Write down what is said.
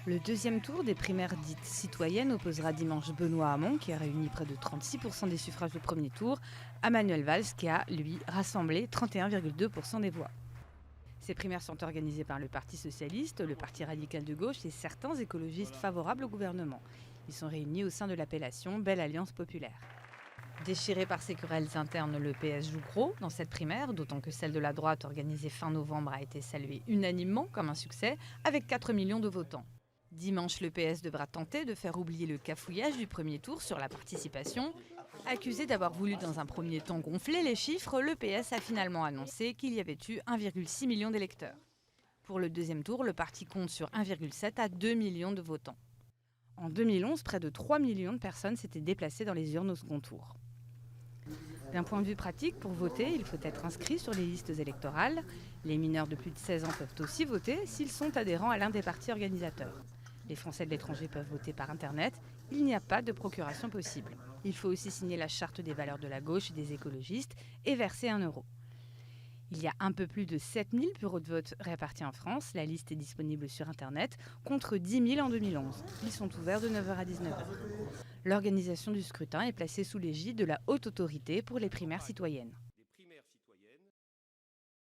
Le deuxième tour des primaires dites citoyennes opposera dimanche Benoît Hamon, qui a réuni près de 36% des suffrages au premier tour, à Manuel Valls, qui a, lui, rassemblé 31,2% des voix. Ces primaires sont organisées par le Parti socialiste, le Parti radical de gauche et certains écologistes favorables au gouvernement. Ils sont réunis au sein de l'appellation Belle Alliance populaire. Déchiré par ces querelles internes, le PS joue gros dans cette primaire, d'autant que celle de la droite organisée fin novembre a été saluée unanimement comme un succès, avec 4 millions de votants. Dimanche, le PS devra tenter de faire oublier le cafouillage du premier tour sur la participation. Accusé d'avoir voulu dans un premier temps gonfler les chiffres, le PS a finalement annoncé qu'il y avait eu 1,6 million d'électeurs. Pour le deuxième tour, le parti compte sur 1,7 à 2 millions de votants. En 2011, près de 3 millions de personnes s'étaient déplacées dans les urnes au second tour. D'un point de vue pratique, pour voter, il faut être inscrit sur les listes électorales. Les mineurs de plus de 16 ans peuvent aussi voter s'ils sont adhérents à l'un des partis organisateurs. Les Français de l'étranger peuvent voter par Internet. Il n'y a pas de procuration possible. Il faut aussi signer la charte des valeurs de la gauche et des écologistes et verser 1 euro. Il y a un peu plus de 7000 bureaux de vote répartis en France. La liste est disponible sur Internet, contre 10 000 en 2011. Ils sont ouverts de 9h à 19h. L'organisation du scrutin est placée sous l'égide de la Haute Autorité pour les primaires citoyennes.